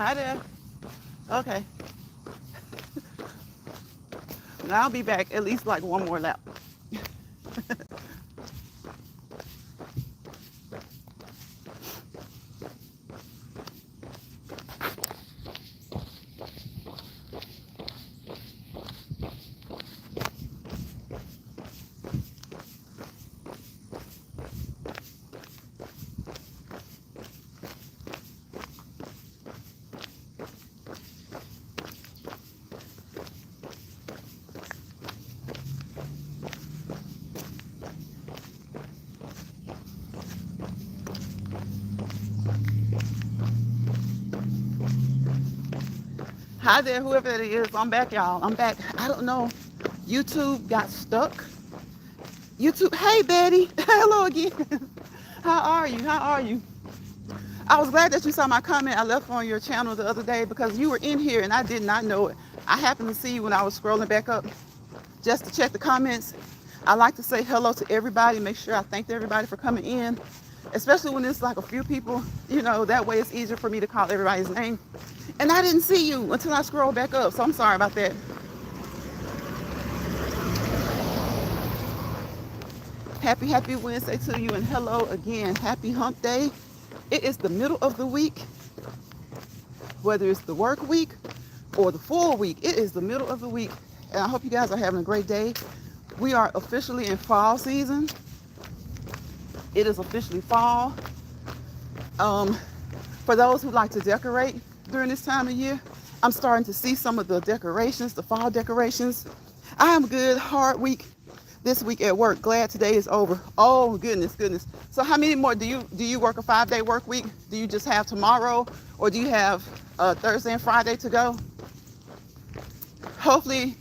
Hi there. Okay. Now I'll be back at least like one more lap. Hi there, whoever it is. I'm back, y'all. I'm back. I don't know. YouTube got stuck. YouTube. Hey, Betty. Hello again. How are you? How are you? I was glad that you saw my comment I left on your channel the other day because you were in here and I did not know it. I happened to see you when I was scrolling back up just to check the comments. I like to say hello to everybody, make sure I thanked everybody for coming in, especially when it's like a few people, that way it's easier for me to call everybody's name. And I didn't see you until I scrolled back up, so I'm sorry about that. Happy Wednesday to you, and hello again. Happy hump day. It is the middle of the week, whether it's the work week or the full week. It is the middle of the week, and I hope you guys are having a great day. We are officially in fall season. It is officially fall. For those who like to decorate during this time of year, I'm starting to see some of the decorations, the fall decorations. I am good, hard week this week at work. Glad today is over. Oh, goodness. So how many more do you work a 5-day work week? Do you just have tomorrow, or do you have Thursday and Friday to go? Hopefully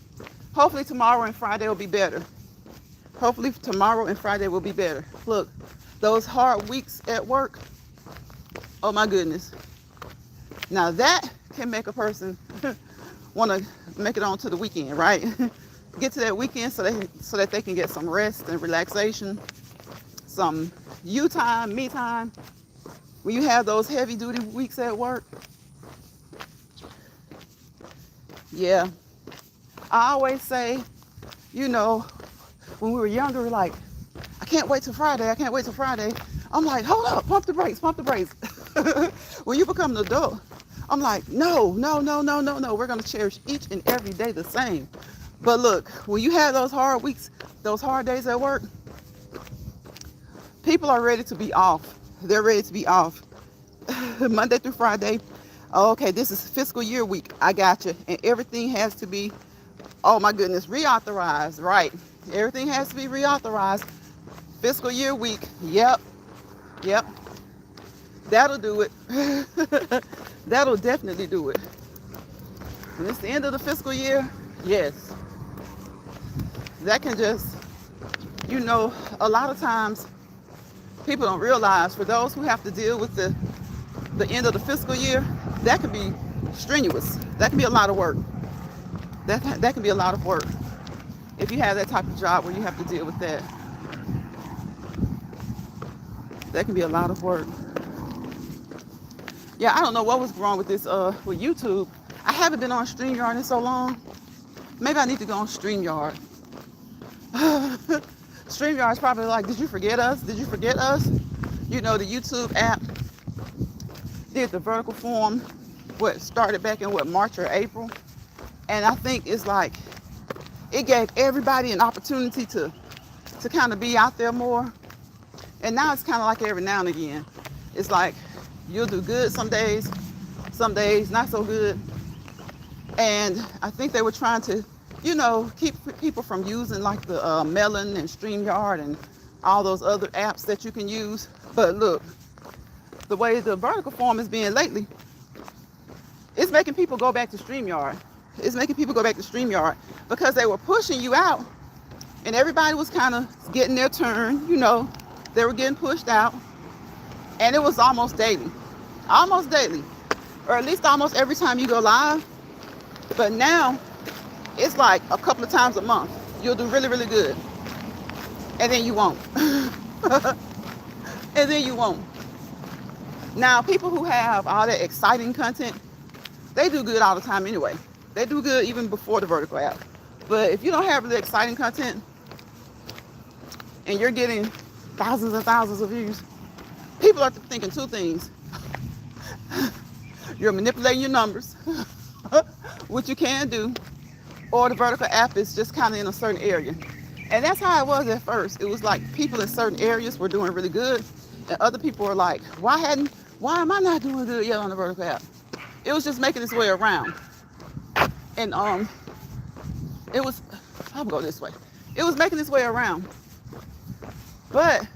tomorrow and Friday will be better. Hopefully tomorrow and Friday will be better. Look, those hard weeks at work, oh my goodness. Now that can make a person want to make it on to the weekend, right? Get to that weekend so that they can get some rest and relaxation, some you time, me time. When you have those heavy duty weeks at work, yeah. I always say, when we were younger, like, I can't wait till Friday. I'm like, hold up, pump the brakes. When you become an adult, I'm like, no. We're going to cherish each and every day the same. But look, when you have those hard weeks, those hard days at work, people are ready to be off. They're ready to be off. Monday through Friday. Okay, this is fiscal year week. I got you. And everything has to be, oh my goodness, reauthorized, right? Everything has to be reauthorized. Fiscal year week. Yep. That'll do it. That'll definitely do it. When it's the end of the fiscal year, yes. That can just, a lot of times people don't realize, for those who have to deal with the end of the fiscal year, that can be strenuous. That can be a lot of work. That can be a lot of work if you have that type of job where you have to deal with that. That can be a lot of work. Yeah, I don't know what was wrong with this with YouTube. I haven't been on StreamYard in so long. Maybe I need to go on StreamYard. StreamYard's probably like, did you forget us? The YouTube app did the vertical form, started back in March or April. And I think it's like, it gave everybody an opportunity to kind of be out there more. And now it's kind of like every now and again. It's like, you'll do good some days not so good. And I think they were trying to, keep people from using like the Melon and StreamYard and all those other apps that you can use. But look, the way the vertical form is being lately, it's making people go back to StreamYard. Because they were pushing you out, and everybody was kind of getting their turn. They were getting pushed out, and it was almost daily, or at least almost every time you go live. But now it's like a couple of times a month. You'll do really, really good, and then you won't. Now, people who have all that exciting content, they do good all the time anyway. They do good even before the vertical app. But if you don't have really exciting content and you're getting thousands and thousands of views, people are thinking two things. You're manipulating your numbers, which you can do, or the vertical app is just kind of in a certain area. And that's how it was at first. It was like people in certain areas were doing really good, and other people were like, why am I not doing good yet on the vertical app? It was just making its way around. And it was, I'll go this way. It was making its way around. But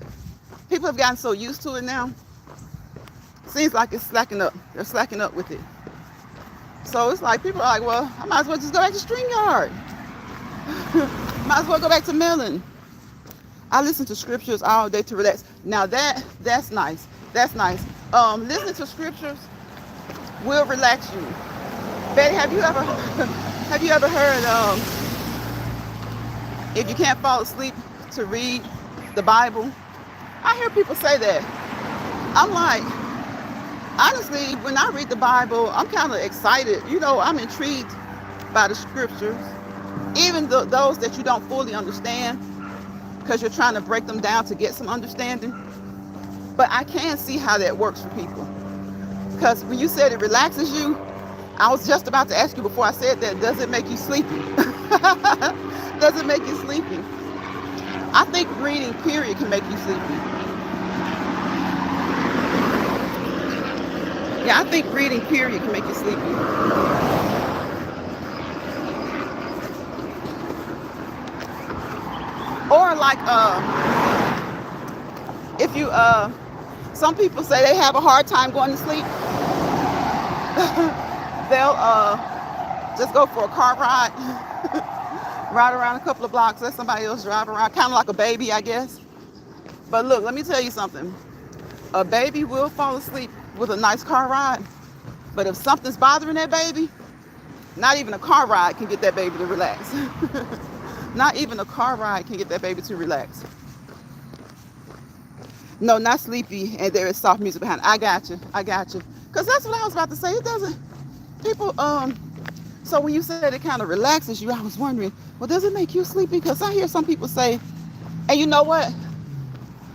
people have gotten so used to it now. Seems like it's slacking up. They're slacking up with it. So it's like people are like, well, I might as well just go back to StreamYard. Might as well go back to Melon. I listen to scriptures all day to relax. Now that's nice. That's nice. Listening to scriptures will relax you. Betty, have you ever heard if you can't fall asleep to read the Bible? I hear people say that. I'm like, honestly, when I read the Bible, I'm kind of excited. You know, I'm intrigued by the scriptures, even those that you don't fully understand, because you're trying to break them down to get some understanding. But I can see how that works for people. Because when you said it relaxes you, I was just about to ask you before I said that, does it make you sleepy? Does it make you sleepy? I think reading, period, can make you sleepy. Yeah, I think reading, period, can make you sleepy. Or like, if you, some people say they have a hard time going to sleep. They'll just go for a car ride, ride around a couple of blocks, let somebody else drive around, kind of like a baby, I guess. But look, let me tell you something. A baby will fall asleep with a nice car ride. But if something's bothering that baby, not even a car ride can get that baby to relax. Not even a car ride can get that baby to relax. No, not sleepy, and there is soft music behind it. I got you. Because that's what I was about to say. It doesn't, people, so when you said it kind of relaxes you, I was wondering, well, does it make you sleepy? Because I hear some people say, and you know what?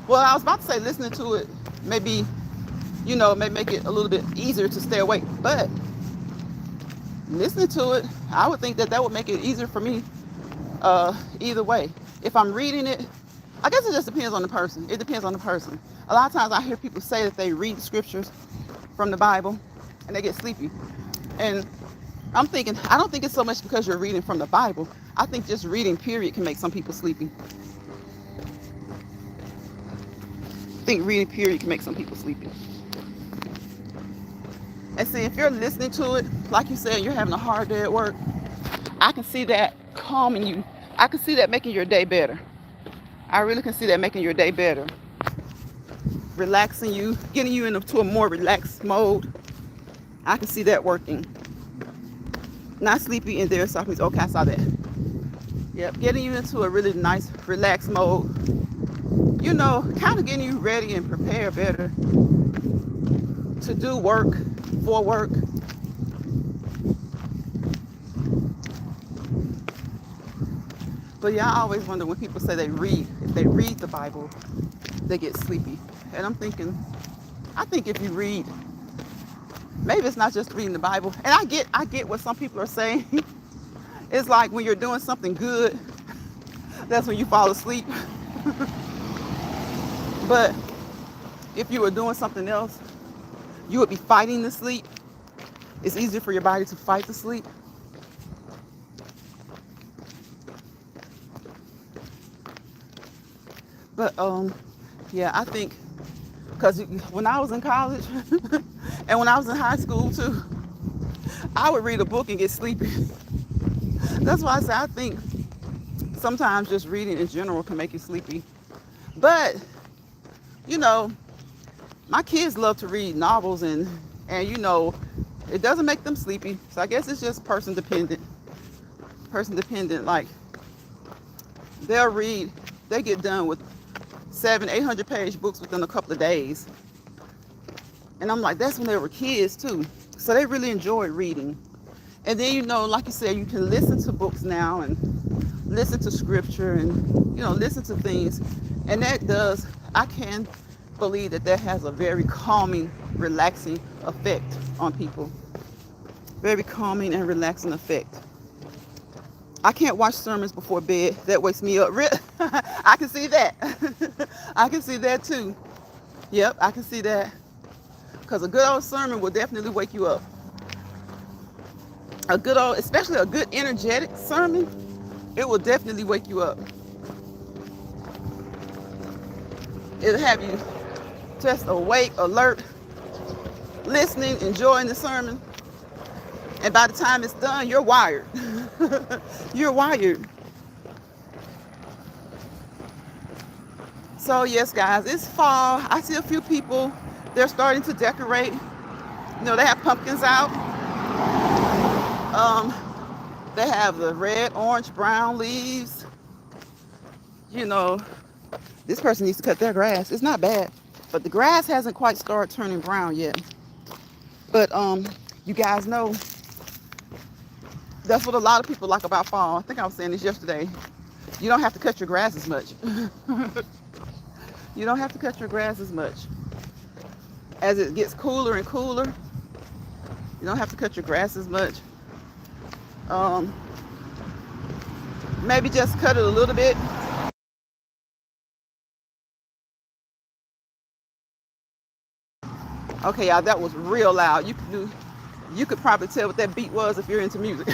Well, I was about to say listening to it, maybe, you know, may make it a little bit easier to stay awake. But listening to it, I would think that would make it easier for me either way. If I'm reading it, I guess it just depends on the person. It depends on the person. A lot of times I hear people say that they read the scriptures from the Bible and they get sleepy. And I'm thinking, I don't think it's so much because you're reading from the Bible. I think just reading, period, can make some people sleepy. I think reading, period, can make some people sleepy. And see, if you're listening to it, like you said, you're having a hard day at work, I can see that calming you. I can see that making your day better. I really can see that making your day better. Relaxing you, getting you into a more relaxed mode. I can see that working. Not sleepy and there soft music. Okay, I saw that. Yep, getting you into a really nice, relaxed mode. You know, kind of getting you ready and prepared better to do work, for work. But yeah, I always wonder when people say if they read the Bible, they get sleepy. And I'm thinking, I think if you read, maybe it's not just reading the Bible. And I get what some people are saying. It's like when you're doing something good, that's when you fall asleep. But if you were doing something else, you would be fighting the sleep. It's easier for your body to fight the sleep. But yeah, I think, because when I was in college and when I was in high school too, I would read a book and get sleepy. That's why I say I think sometimes just reading in general can make you sleepy. But, you know, my kids love to read novels and you know, it doesn't make them sleepy. So I guess it's just person dependent. Like, they'll read, they get done with 700-800 page books within a couple of days. And I'm like, that's when they were kids too. So they really enjoy reading. And then, like you said, you can listen to books now and listen to scripture and, listen to things. And that does, I can believe that has a very calming, relaxing effect on people. Very calming and relaxing effect. I can't watch sermons before bed. That wakes me up. I can see that. I can see that too. Yep, I can see that. Because a good old sermon will definitely wake you up. Especially a good energetic sermon, it will definitely wake you up. It'll have you just awake, alert, listening, enjoying the sermon. And by the time it's done, you're wired. You're wired. So yes, guys, it's fall. I see a few people, they're starting to decorate. They have pumpkins out. They have the red, orange, brown leaves. This person needs to cut their grass. It's not bad, but the grass hasn't quite started turning brown yet. But you guys know, that's what a lot of people like about fall. I think I was saying this yesterday. You don't have to cut your grass as much. You don't have to cut your grass as much. As it gets cooler and cooler, you don't have to cut your grass as much. Maybe just cut it a little bit. Okay, y'all, that was real loud. You could probably tell what that beat was if you're into music.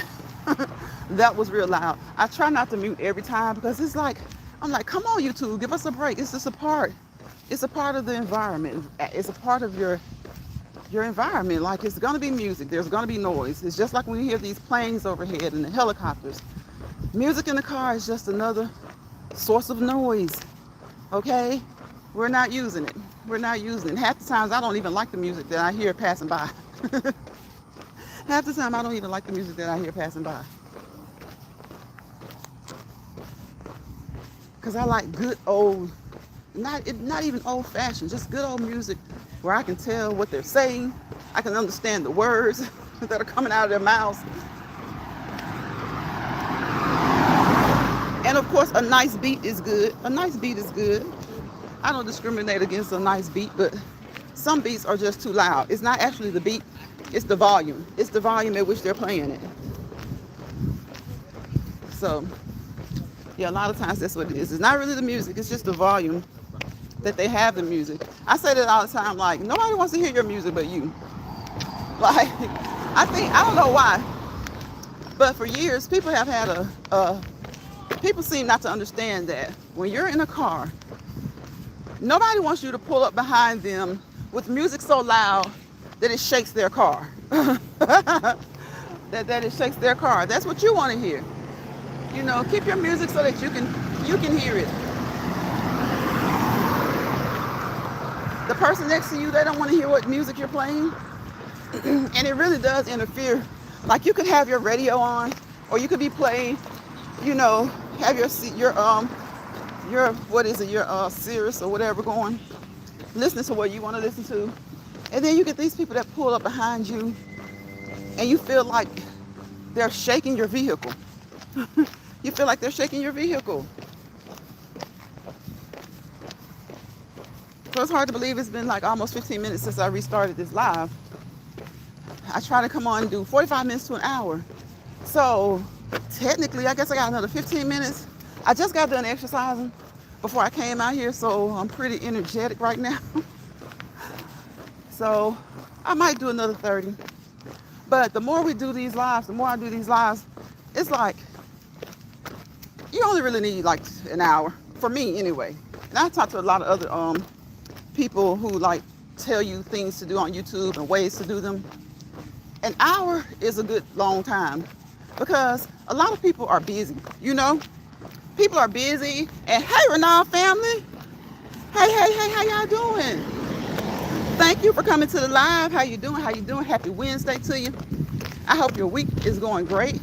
That was real loud. I try not to mute every time because I'm like, come on, YouTube, give us a break. It's just a part. It's a part of the environment. It's a part of your environment. Like, it's gonna be music. There's gonna be noise. It's just like when you hear these planes overhead and the helicopters. Music in the car is just another source of noise. Okay? We're not using it. We're not using it. Half the times I don't even like the music that I hear passing by. Half the time I don't even like the music that I hear passing by. Because I like good old, not even old fashioned, just good old music where I can tell what they're saying. I can understand the words that are coming out of their mouths. And of course, a nice beat is good. A nice beat is good. I don't discriminate against a nice beat, but some beats are just too loud. It's not actually the beat, it's the volume. It's the volume at which they're playing it. So, yeah, a lot of times that's what it is. It's not really the music, it's just the volume that they have the music. I say that all the time, like, nobody wants to hear your music but you. Like, I don't know why, but for years, people have had people seem not to understand that when you're in a car, nobody wants you to pull up behind them with music so loud that it shakes their car. that it shakes their car. That's what you want to hear. Keep your music so that you can hear it. The person next to you, they don't want to hear what music you're playing. And it really does interfere. Like, you could have your radio on, or you could be playing, have your Sirius or whatever going, listening to what you want to listen to. And then you get these people that pull up behind you and you feel like they're shaking your vehicle. You feel like they're shaking your vehicle. So it's hard to believe it's been like almost 15 minutes since I restarted this live. I try to come on and do 45 minutes to an hour. So technically, I guess I got another 15 minutes. I just got done exercising before I came out here, so I'm pretty energetic right now. So I might do another 30. But the more we do these lives, the more I do these lives, it's like, you only really need like an hour, for me anyway. And I talk to a lot of other people who like tell you things to do on YouTube and ways to do them. An hour is a good long time because a lot of people are busy, People are busy. And hey, Renal family. Hey, how y'all doing? Thank you for coming to the live. How you doing? Happy Wednesday to you. I hope your week is going great.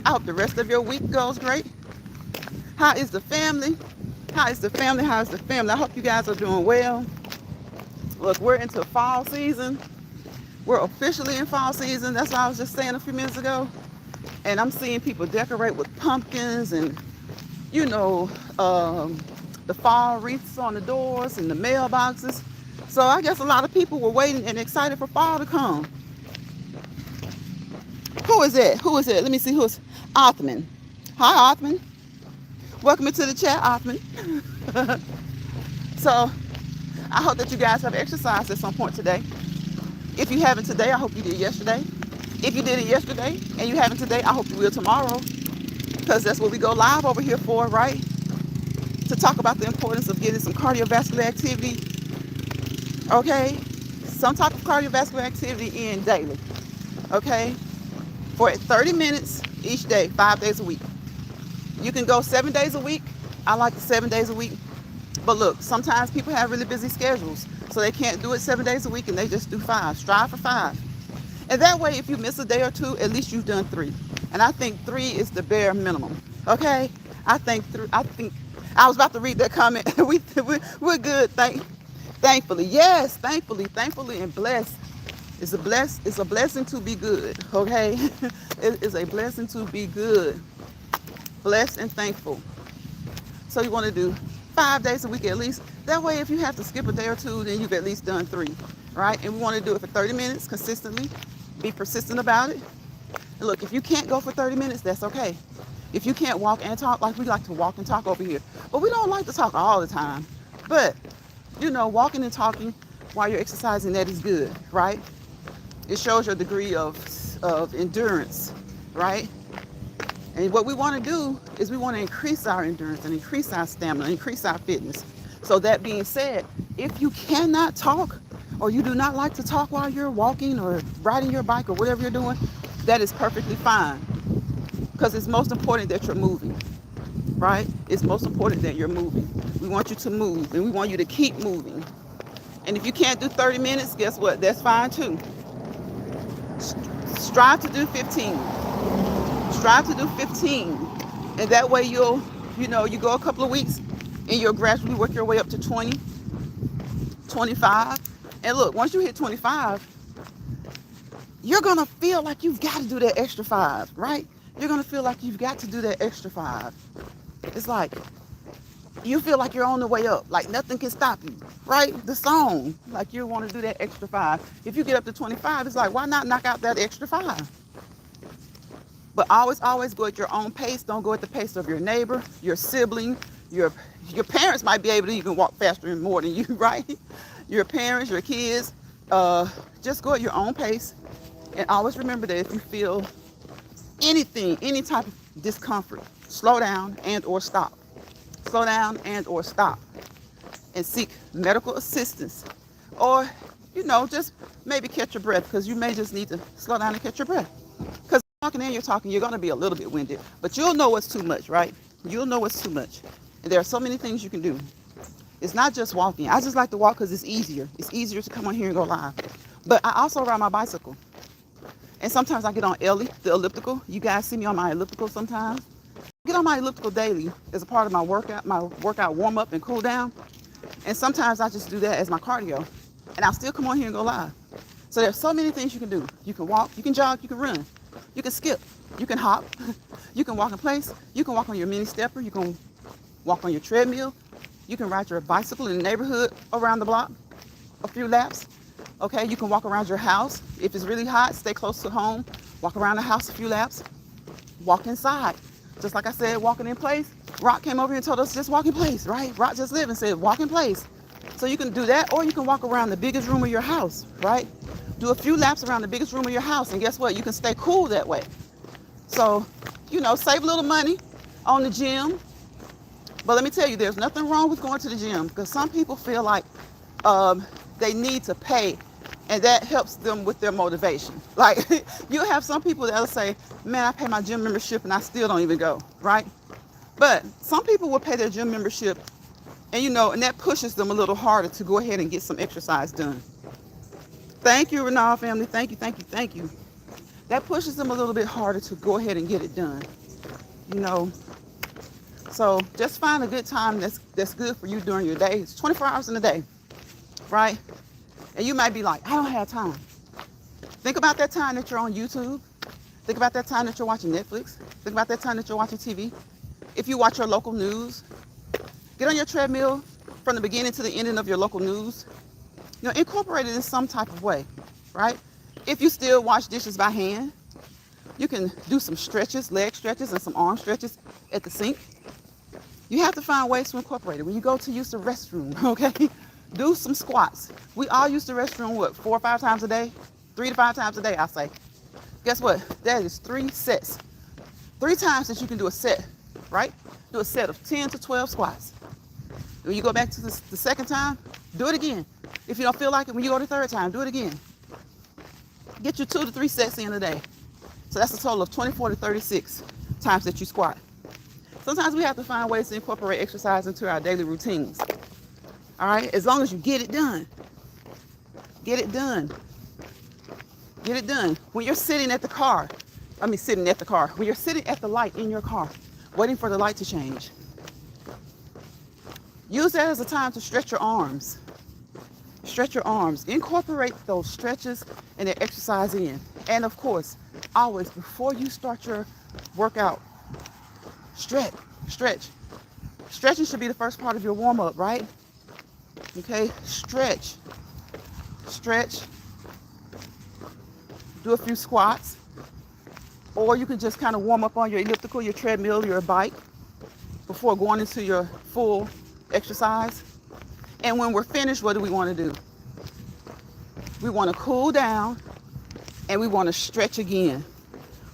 I hope the rest of your week goes great. How is the family? I hope you guys are doing well. Look, we're into fall season. We're officially in fall season. That's what I was just saying a few minutes ago. And I'm seeing people decorate with pumpkins and, you know, the fall wreaths on the doors and the mailboxes. So I guess a lot of people were waiting and excited for fall to come. Who is it? Who is it? Let me see who's Othman. Hi, Othman. Welcome into the chat, Othman. So I hope that you guys have exercised at some point today. If you haven't today, I hope you did yesterday. If you did it yesterday and you haven't today, I hope you will tomorrow. Because that's what we go live over here for, right? To talk about the importance of getting some cardiovascular activity. Okay? Some type of cardiovascular activity in daily. Okay? For 30 minutes each day, 5 days a week. You can go 7 days a week. I like the 7 days a week. But look, sometimes people have really busy schedules, so they can't do it 7 days a week and they just do 5. Strive for 5. And that way, if you miss a day or two, at least you've done 3. And I think 3 is the bare minimum. Okay? I think I was about to read that comment. We're good, thankfully. Yes, thankfully and blessed. It's a blessing to be good. Okay? It is a blessing to be good. Blessed and thankful. So you want to do 5 days a week at least. That way, if you have to skip a day or two, then you've at least done 3, right? And we want to do it for 30 minutes consistently. Be persistent about it. And look, if you can't go for 30 minutes, that's okay. If you can't walk and talk, like we like to walk and talk over here, but we don't like to talk all the time. But, you know, walking and talking while you're exercising, that is good, right? It shows your degree of endurance, right? And what we want to do is we want to increase our endurance and increase our stamina, and increase our fitness. So that being said, if you cannot talk or you do not like to talk while you're walking or riding your bike or whatever you're doing, that is perfectly fine. Because it's most important that you're moving, right? It's most important that you're moving. We want you to move and we want you to keep moving. And if you can't do 30 minutes, guess what? That's fine too. Strive to do 15. Strive to do 15. And that way you go a couple of weeks and you'll gradually work your way up to 20, 25. And look, once you hit 25, you're going to feel like you've got to do that extra 5, right? You're going to feel like you've got to do that extra 5. It's like you feel like you're on the way up, like nothing can stop you, right? The song, like you want to do that extra 5. If you get up to 25, it's like, why not knock out that extra 5? But always go at your own pace. Don't go at the pace of your neighbor, your sibling, your parents might be able to even walk faster and more than you, right? Your parents, your kids, just go at your own pace. And always remember that if you feel anything, any type of discomfort, slow down and or stop. Slow down and or stop. And seek medical assistance. Or, just maybe catch your breath, because you may just need to slow down and catch your breath. Because talking and you're talking, you're going to be a little bit winded. But you'll know what's too much, right? You'll know what's too much. And there are so many things you can do. It's not just walking. I just like to walk because it's easier. It's easier to come on here and go live. But I also ride my bicycle. And sometimes I get on Ellie, the elliptical. You guys see me on my elliptical sometimes. I get on my elliptical daily as a part of my workout warm up and cool down. And sometimes I just do that as my cardio. And I'll still come on here and go live. So there's so many things you can do. You can walk, you can jog, you can run, you can skip, you can hop, you can walk in place, you can walk on your mini stepper, you can walk on your treadmill, you can ride your bicycle in the neighborhood around the block, a few laps. Okay, you can walk around your house. If it's really hot, stay close to home. Walk around the house a few laps. Walk inside. Just like I said, walking in place. Rock came over here and told us just walk in place, right? Rock just lived and said walk in place. So you can do that, or you can walk around the biggest room of your house, right? Do a few laps around the biggest room of your house, and guess what? You can stay cool that way. So, save a little money on the gym. But let me tell you, there's nothing wrong with going to the gym, because some people feel like they need to pay, and that helps them with their motivation. Like, you have some people that'll say, man, I pay my gym membership and I still don't even go, right? But some people will pay their gym membership and, and that pushes them a little harder to go ahead and get some exercise done. Thank you, Renal family. Thank you. That pushes them a little bit harder to go ahead and get it done, So just find a good time that's good for you during your day. It's 24 hours in a day, right? And you might be like, I don't have time. Think about that time that you're on YouTube. Think about that time that you're watching Netflix. Think about that time that you're watching TV. If you watch your local news, get on your treadmill from the beginning to the ending of your local news. Incorporate it in some type of way, right? If you still wash dishes by hand, you can do some stretches, leg stretches, and some arm stretches at the sink. You have to find ways to incorporate it. When you go to use the restroom, okay, do some squats. We all use the restroom, 4 or 5 times a day? 3 to 5 times a day, I say. Guess what? That is 3 sets. 3 times that you can do a set, right? Do a set of 10 to 12 squats. When you go back to the second time, do it again. If you don't feel like it, when you go the third time, do it again. Get your 2 to 3 sets in a day. So that's a total of 24 to 36 times that you squat. Sometimes we have to find ways to incorporate exercise into our daily routines. All right? As long as you get it done. Get it done. Get it done. When you're sitting at the car, when you're sitting at the light in your car, waiting for the light to change, use that as a time to stretch your arms. Stretch your arms. Incorporate those stretches and the exercise in. And of course, always before you start your workout, stretch. Stretching should be the first part of your warm-up, right? Okay, stretch. Do a few squats. Or you can just kind of warm up on your elliptical, your treadmill, your bike before going into your full exercise. And when we're finished, what do we want to do? We want to cool down and we want to stretch again.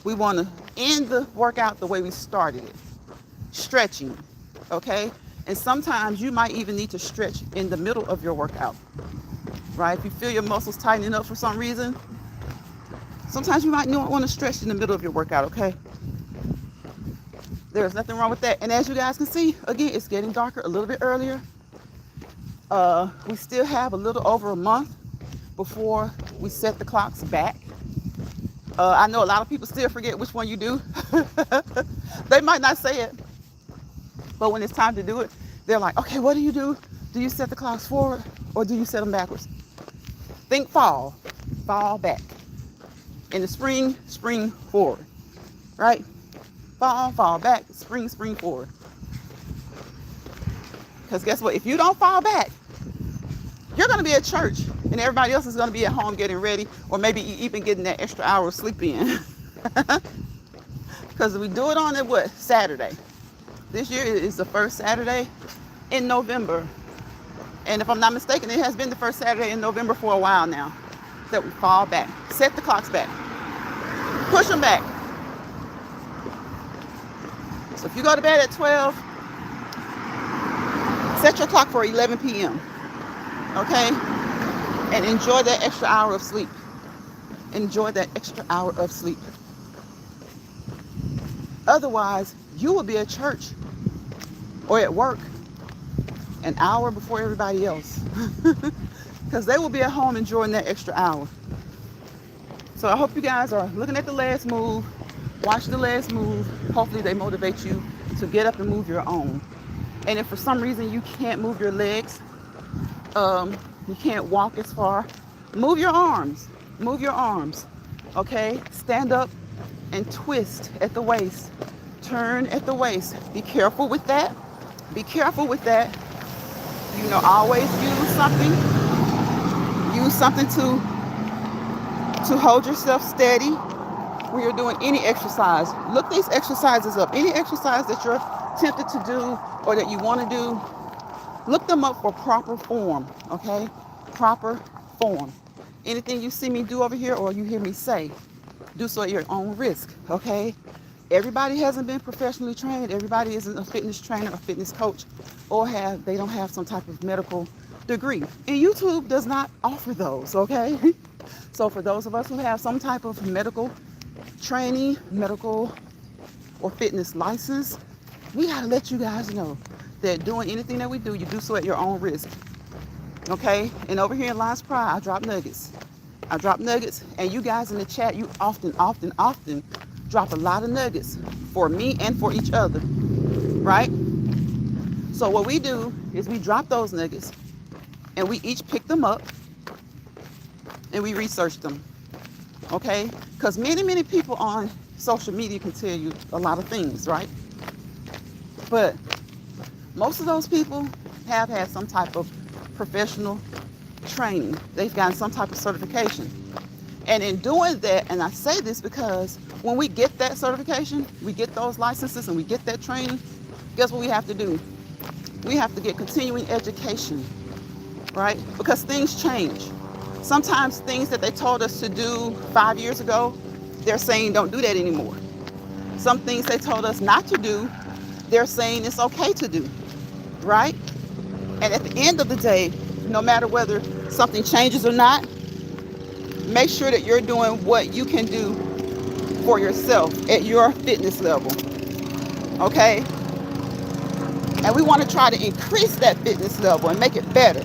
We want to end the workout the way we started it. Stretching, okay? And sometimes you might even need to stretch in the middle of your workout, right? If you feel your muscles tightening up for some reason, sometimes you might want to stretch in the middle of your workout, okay? There's nothing wrong with that. And as you guys can see, again, it's getting darker a little bit earlier. We still have a little over a month before we set the clocks back. I know a lot of people still forget which one you do. They might not say it, but when it's time to do it, they're like, okay, what do you do? Do you set the clocks forward or do you set them backwards? Think fall back. In the spring forward, right? Fall back, spring forward. Because guess what? If you don't fall back, you're going to be at church and everybody else is going to be at home getting ready, or maybe even getting that extra hour of sleep in. Because we do it on Saturday. This year is the first Saturday in November. And if I'm not mistaken, it has been the first Saturday in November for a while now that we fall back. Set the clocks back. Push them back. So if you go to bed at 12, set your clock for 11 p.m. Okay? And enjoy that extra hour of sleep. Enjoy that extra hour of sleep. Otherwise, you will be at church or at work an hour before everybody else. Because they will be at home enjoying that extra hour. So I hope you guys are looking at the last move. Watch the last move. Hopefully they motivate you to get up and move your own. And if for some reason you can't move your legs, you can't walk as far, move your arms. Move your arms. Okay? Stand up and twist at the waist. Turn at the waist. Be careful with that. Be careful with that. Always use something. Use something to hold yourself steady when you're doing any exercise. Look these exercises up. Any exercise that you're tempted to do or that you want to do, look them up for proper form, okay? Proper form. Anything you see me do over here or you hear me say, do so at your own risk, okay? Everybody hasn't been professionally trained. Everybody isn't a fitness trainer or fitness coach, or they don't have some type of medical degree. And YouTube does not offer those, okay? So for those of us who have some type of medical training, medical or fitness license, we gotta let you guys know that doing anything that we do, you do so at your own risk, okay? And over here in Lion's Pride, I drop nuggets. And you guys in the chat, you often drop a lot of nuggets for me and for each other, right? So what we do is we drop those nuggets and we each pick them up and we research them. okay? Because many people on social media can tell you a lot of things, right? But most of those people have had some type of professional training. They've gotten some type of certification. And in doing that, and I say this because when we get that certification, we get those licenses and we get that training, guess what we have to do? We have to get continuing education, right? Because things change. Sometimes things that they told us to do 5 years ago, they're saying don't do that anymore. Some things they told us not to do, they're saying it's okay to do, right? And at the end of the day, no matter whether something changes or not, make sure that you're doing what you can do for yourself at your fitness level, okay? And we want to try to increase that fitness level and make it better.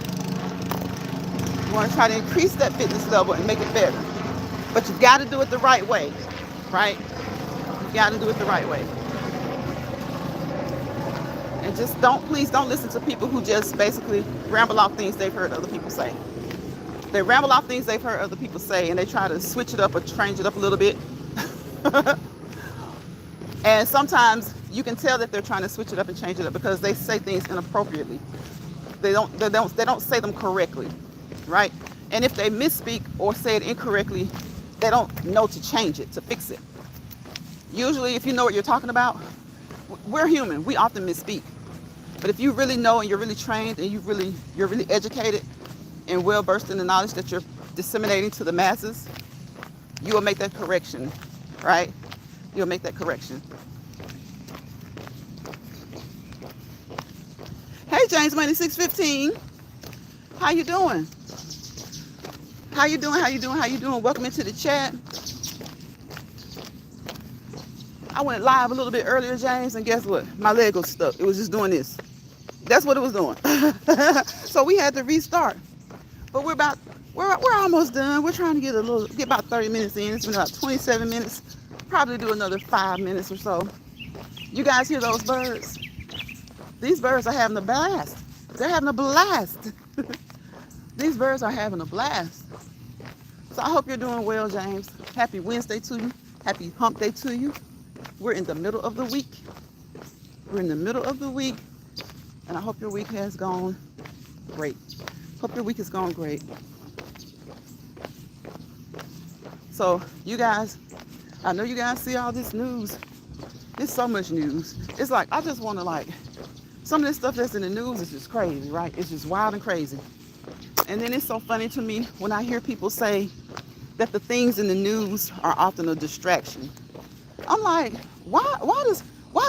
We want to try to increase that fitness level and make it better. But you've got to do it the right way, right? You've got to do it the right way. And just please don't listen to people who just basically ramble off things they've heard other people say. They ramble off things they've heard other people say and they try to switch it up or change it up a little bit. And sometimes you can tell that they're trying to switch it up and change it up because they say things inappropriately. They don't say them correctly, right? And if they misspeak or say it incorrectly, they don't know to change it, to fix it. Usually, if you know what you're talking about, we're human. We often misspeak. But if you really know and you're really trained and you're really educated and well versed in the knowledge that you're disseminating to the masses, you will make that correction, right? You'll make that correction. Hey, James Money 615. How you doing? How you doing? Welcome into the chat. I went live a little bit earlier, James, and guess what? My leg was stuck. It was just doing this. That's what it was doing. So we had to restart. But we're almost done. We're trying to get about 30 minutes in. It's been about 27 minutes. Probably do another 5 minutes or so. You guys hear those birds? These birds are having a blast. They're having a blast. These birds are having a blast. So I hope you're doing well, James. Happy Wednesday to you. Happy hump day to you. We're in the middle of the week. And I hope your week has gone great. Hope your week has gone great. So you guys, I know you guys see all this news. There's so much news. It's like, I just want to some of this stuff that's in the news is just crazy, right? It's just wild and crazy. And then it's so funny to me when I hear people say that the things in the news are often a distraction. I'm like, why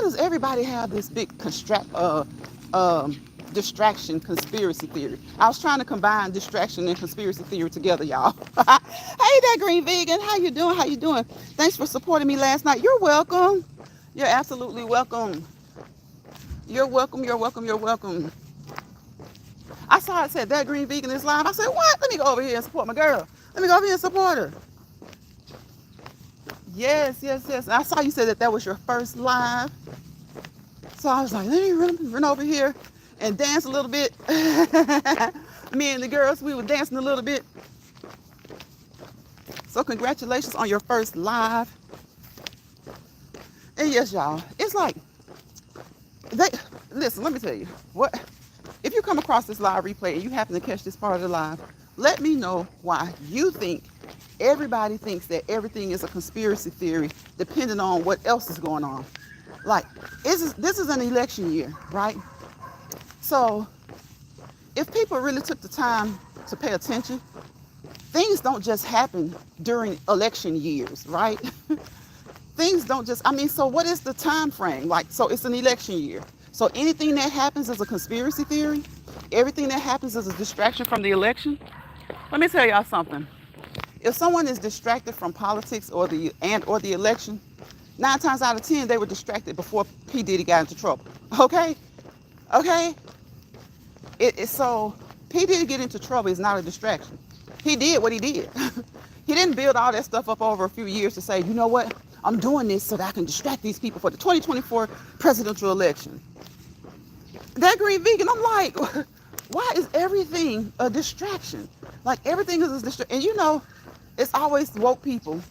does everybody have this big distraction conspiracy theory? I was trying to combine distraction and conspiracy theory together, y'all. Hey, that green vegan, how you doing? Thanks for supporting me last night. You're welcome. You're absolutely welcome. You're welcome. I saw it said that green vegan is live. I said, what? Let me go over here and support my girl. Let me go over here and support her. Yes. And I saw you said that was your first live. So I was like, let me run over here and dance a little bit. Me and the girls, we were dancing a little bit. So congratulations on your first live. And yes, y'all, it's like, listen, let me tell you, if you come across this live replay and you happen to catch this part of the live, let me know why you think everybody thinks that everything is a conspiracy theory depending on what else is going on. Like, this is an election year, right? So if people really took the time to pay attention, things don't just happen during election years, right? Things don't just, so what is the time frame? So it's an election year. So anything that happens is a conspiracy theory. Everything that happens is a distraction from the election. Let me tell y'all something. If someone is distracted from politics or the election, 9 times out of 10, they were distracted before P. Diddy got into trouble. Okay? So P. Diddy get into trouble is not a distraction. He did what he did. He didn't build all that stuff up over a few years to say, you know what? I'm doing this so that I can distract these people for the 2024 presidential election. That green vegan, I'm like, why is everything a distraction? Like, everything is a distraction. And It's always woke people.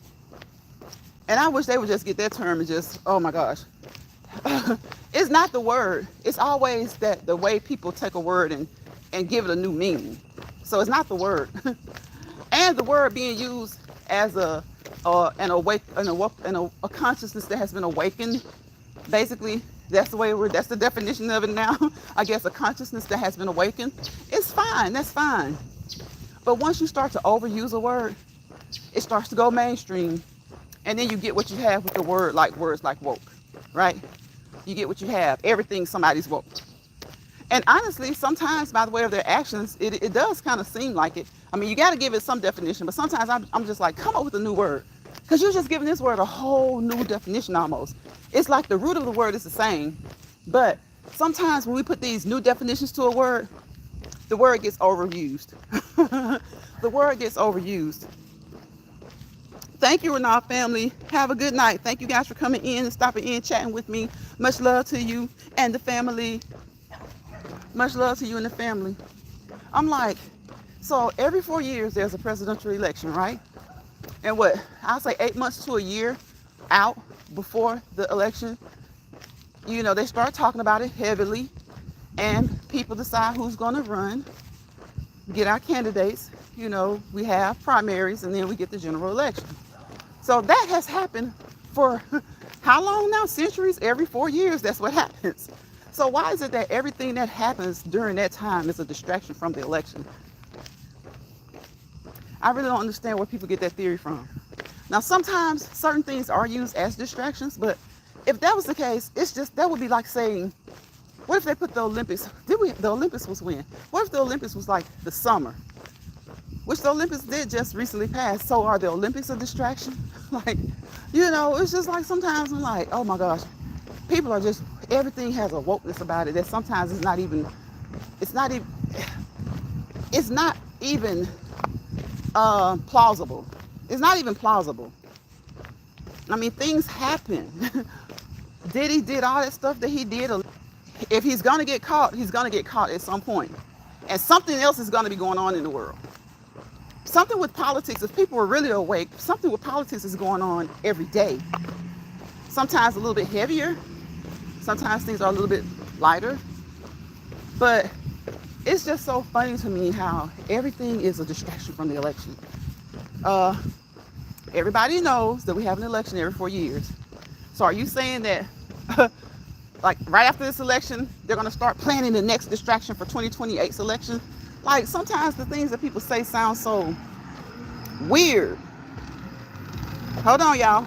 And I wish they would just get that term and just, oh my gosh. It's not the word. It's always that the way people take a word and give it a new meaning. So it's not the word. And the word being used as a consciousness that has been awakened. Basically, that's the way that's the definition of it now. I guess a consciousness that has been awakened. It's fine. That's fine. But once you start to overuse a word, it starts to go mainstream. And then you get what you have with the word, like words like woke, right? You get what you have. Everything somebody's woke. And honestly, sometimes by the way of their actions, it does kind of seem like it. I mean, you got to give it some definition, but sometimes I'm just like, come up with a new word. Because you're just giving this word a whole new definition almost. It's like the root of the word is the same. But sometimes when we put these new definitions to a word, the word gets overused. The word gets overused. Thank you, Renal family. Have a good night. Thank you guys for coming in and stopping in, chatting with me. Much love to you and the family. Much love to you and the family. I'm like, so every 4 years there's a presidential election, right? And what, I'll say 8 months to a year out before the election, you know, they start talking about it heavily and people decide who's going to run, get our candidates. You know, we have primaries and then we get the general election. So that has happened for how long now? Centuries. Every 4 years, that's what happens. So why is it that everything that happens during that time is a distraction from the election? I really don't understand where people get that theory from. Now, sometimes certain things are used as distractions, but if that was the case, it's just, that would be like saying, what if they put the Olympics, the Olympics was when? What if the Olympics was like the summer? Which the Olympics did just recently pass. So are the Olympics a distraction? Like, you know, it's just like sometimes I'm like, oh my gosh, people are just, everything has a wokeness about it that sometimes it's not even plausible. It's not even plausible. I mean, things happen. Diddy did all that stuff that he did. If he's gonna get caught, he's gonna get caught at some point. And something else is gonna be going on in the world. Something with politics, if people are really awake, something with politics is going on every day. Sometimes a little bit heavier. Sometimes things are a little bit lighter. But it's just so funny to me how everything is a distraction from the election. Everybody knows that we have an election every 4 years. So are you saying that like right after this election, they're going to start planning the next distraction for 2028's election? Like sometimes the things that people say sound so weird. Hold on, y'all.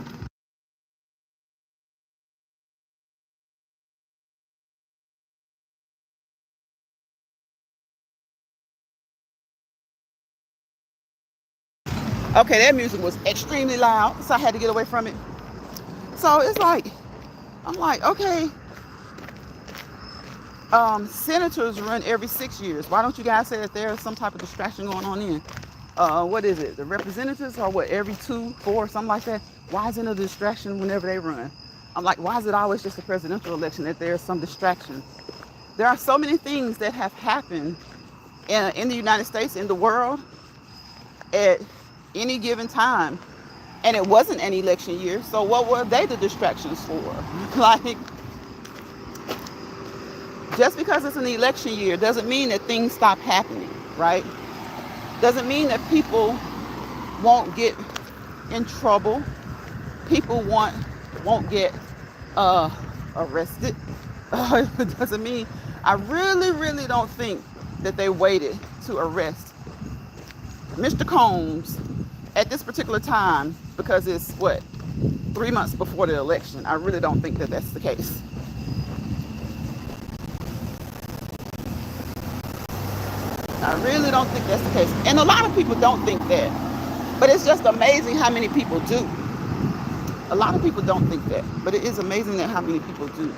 Okay, that music was extremely loud, so I had to get away from it. So it's like, I'm like, okay, senators run every 6 years. Why don't you guys say that there's some type of distraction going on in? What is it? The representatives are what, every 2, 4, something like that? Why isn't a distraction whenever they run? I'm like, why is it always just a presidential election that there's some distraction? There are so many things that have happened in the United States, in the world, at any given time. And it wasn't an election year, so what were they the distractions for? Like, just because it's an election year doesn't mean that things stop happening, right? Doesn't mean that people won't get in trouble. People won't get arrested. It doesn't mean, I really don't think that they waited to arrest Mr. Combs at this particular time because it's what, 3 months before the election. I really don't think that that's the case. I really don't think that's the case. And a lot of people don't think that. But it's just amazing how many people do. A lot of people don't think that. But it is amazing that how many people do.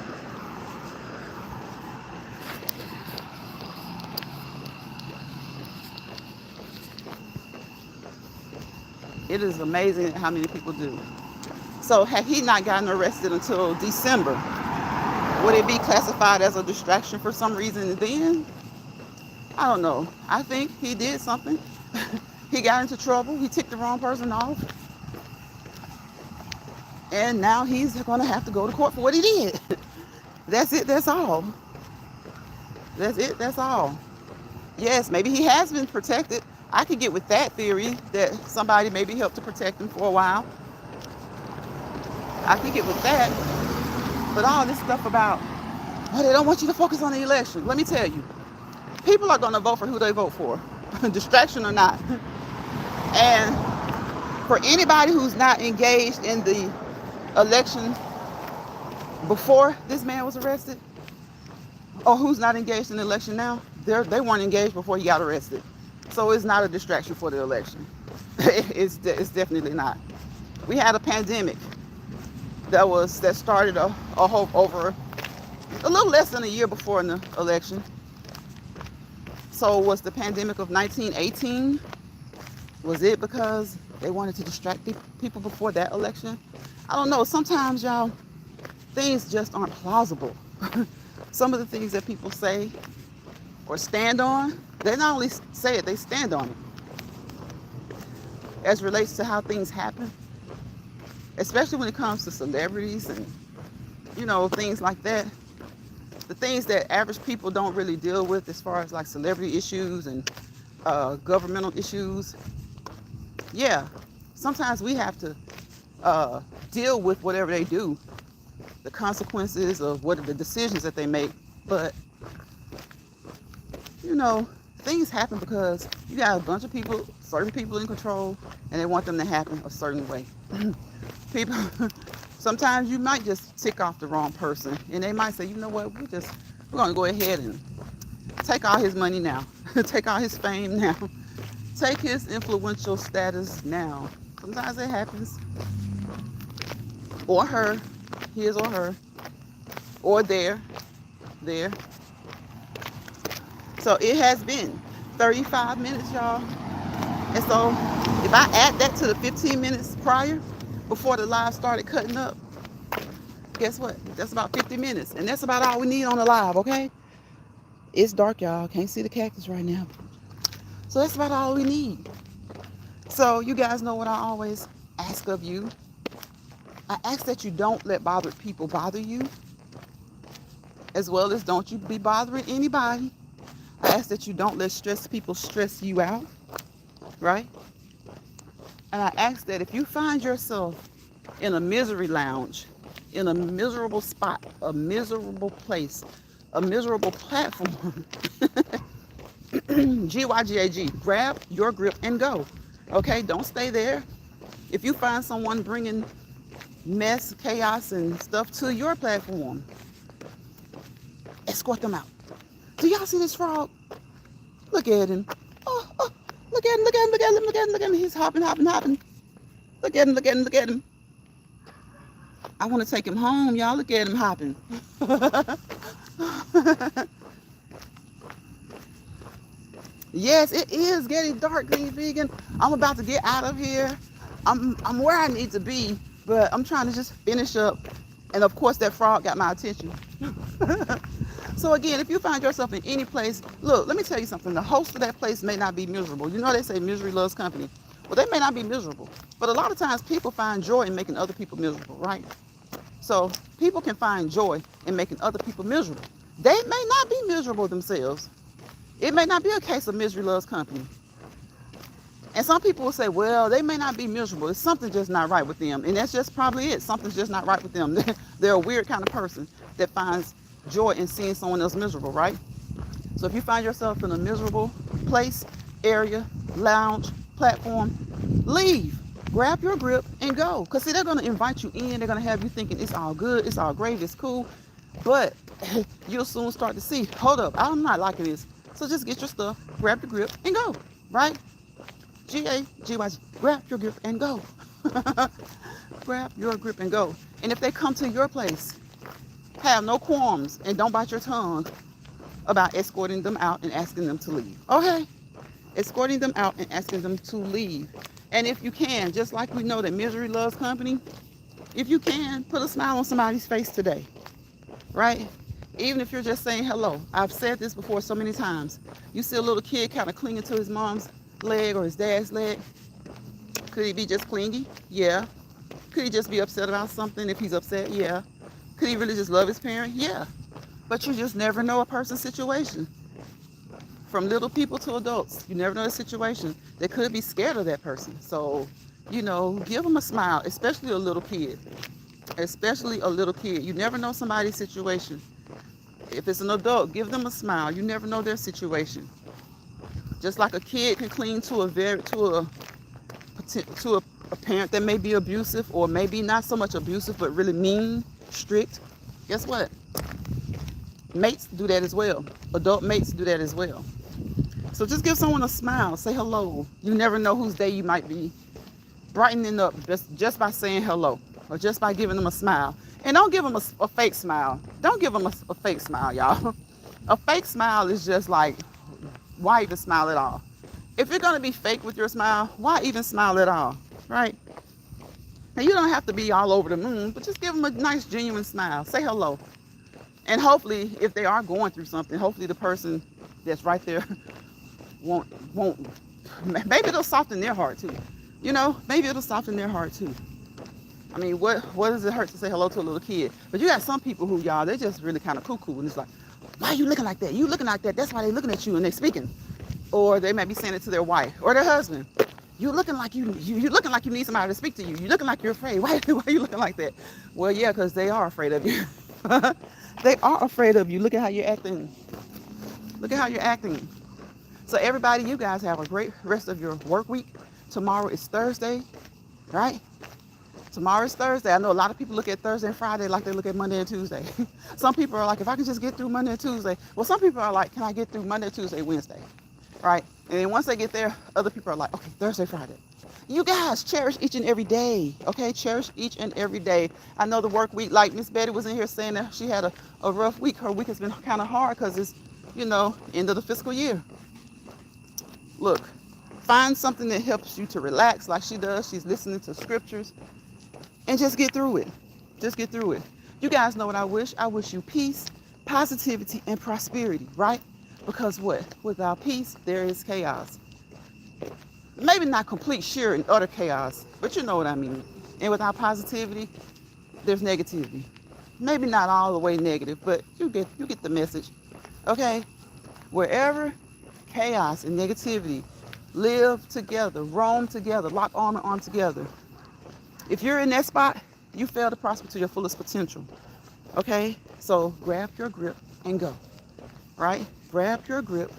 It is amazing how many people do. So had he not gotten arrested until December, would it be classified as a distraction for some reason then? I don't know. I think he did something. He got into trouble. He ticked the wrong person off. And now he's going to have to go to court for what he did. That's it. That's all. That's it. That's all. Yes, maybe he has been protected. I could get with that theory that somebody maybe helped to protect him for a while. I could get with that. But all this stuff about, oh, they don't want you to focus on the election. Let me tell you, people are going to vote for who they vote for, distraction or not. And for anybody who's not engaged in the election before this man was arrested, or who's not engaged in the election now, they weren't engaged before he got arrested. So it's not a distraction for the election. It's definitely not. We had a pandemic that started a whole over a little less than a year before the election. So was the pandemic of 1918? Was it because they wanted to distract people before that election? I don't know. Sometimes, y'all, things just aren't plausible. Some of the things that people say or stand on, they not only say it, they stand on it. As relates to how things happen, especially when it comes to celebrities and, things like that. The things that average people don't really deal with as far as like celebrity issues and governmental issues. Yeah, sometimes we have to deal with whatever they do, the consequences of the decisions that they make. But, things happen because you got a bunch of people, certain people in control, and they want them to happen a certain way. People, sometimes you might just tick off the wrong person, and they might say, you know what, we're going to go ahead and take all his money now, take all his fame now, take his influential status now. Sometimes it happens. Or her, his or her, or there. So it has been 35 minutes, y'all. And so if I add that to the 15 minutes prior, before the live started cutting up, guess what? That's about 50 minutes. And that's about all we need on the live, okay? It's dark, y'all. Can't see the cactus right now. So that's about all we need. So you guys know what I always ask of you. I ask that you don't let bothered people bother you, as well as don't you be bothering anybody. I ask that you don't let stressed people stress you out, right? And I ask that if you find yourself in a misery lounge, in a miserable spot, a miserable place, a miserable platform, G-Y-G-A-G, grab your grip and go. Okay, don't stay there. If you find someone bringing mess, chaos, and stuff to your platform, escort them out. Do y'all see this frog? Look at him. Oh, look at him. He's hopping. Look at him. I want to take him home, y'all. Look at him hopping. Yes, it is getting dark, Green Vegan. I'm about to get out of here. I'm where I need to be, but I'm trying to just finish up. And of course, that frog got my attention. So again, if you find yourself in any place, look, let me tell you something. The host of that place may not be miserable. You know they say misery loves company. Well, they may not be miserable. But a lot of times people find joy in making other people miserable, right? So people can find joy in making other people miserable. They may not be miserable themselves. It may not be a case of misery loves company. And some people will say, well, they may not be miserable. It's something just not right with them. And that's just probably it. Something's just not right with them. They're a weird kind of person that finds joy in seeing someone else miserable, right? So if you find yourself in a miserable place, area, lounge, platform, leave. Grab your grip and go. Because see, they're going to invite you in. They're going to have you thinking it's all good, it's all great, it's cool. But you'll soon start to see, hold up, I'm not liking this. So just get your stuff, grab the grip, and go, right? G-A-G-Y, grab your grip and go. Grab your grip and go. And if they come to your place, have no qualms and don't bite your tongue about escorting them out and asking them to leave. Okay? Escorting them out and asking them to leave. And if you can, just like we know that misery loves company, if you can, put a smile on somebody's face today, right? Even if you're just saying hello. I've said this before so many times. You see a little kid kind of clinging to his mom's leg or his dad's leg? Could he be just clingy? Yeah. Could he just be upset about something if he's upset? Yeah. Could he really just love his parent? Yeah. But you just never know a person's situation. From little people to adults, you never know the situation. They could be scared of that person. So, give them a smile, especially a little kid. Especially a little kid. You never know somebody's situation. If it's an adult, give them a smile. You never know their situation. Just like a kid can cling to a parent that may be abusive, or maybe not so much abusive, but really mean, strict. Guess what? Mates do that as well. Adult mates do that as well. So just give someone a smile. Say hello. You never know whose day you might be brightening up just by saying hello, or just by giving them a smile. And don't give them a fake smile. Don't give them a fake smile, y'all. A fake smile is just like, why even smile at all? If you're going to be fake with your smile, why even smile at all, right? And you don't have to be all over the moon, but just give them a nice, genuine smile. Say hello. And hopefully, if they are going through something, hopefully the person that's right there won't, maybe it'll soften their heart too. Maybe it'll soften their heart too. I mean, what does it hurt to say hello to a little kid? But you got some people who, y'all, they're just really kind of cuckoo. And it's like, why are you looking like that? You looking like that. That's why they're looking at you and they're speaking. Or they may be saying it to their wife or their husband. You looking like you looking like you need somebody to speak to you. You looking like you're afraid. Why are you looking like that? Well, yeah, because they are afraid of you. They are afraid of you. Look at how you're acting. Look at how you're acting. So everybody, you guys have a great rest of your work week. Tomorrow is Thursday, right? Tomorrow is Thursday. I know a lot of people look at Thursday and Friday like they look at Monday and Tuesday. Some people are like, if I can just get through Monday and Tuesday. Well, some people are like, can I get through Monday, Tuesday, Wednesday? Right? And then once they get there, other people are like, okay, Thursday, Friday. You guys cherish each and every day, okay? Cherish each and every day. I know the work week, like Miss Betty was in here saying that she had a rough week. Her week has been kind of hard because it's, end of the fiscal year. Look, find something that helps you to relax like she does. She's listening to scriptures. And just get through it. Just get through it. You guys know what I wish? I wish you peace, positivity, and prosperity, right? Because what? Without peace, there is chaos. Maybe not complete, sheer, and utter chaos, but you know what I mean. And without positivity, there's negativity. Maybe not all the way negative, but you get the message. Okay? Wherever chaos and negativity live together, roam together, lock arm in arm together. If you're in that spot, you fail to prosper to your fullest potential. Okay? So grab your grip and go. Right? Grab your grip.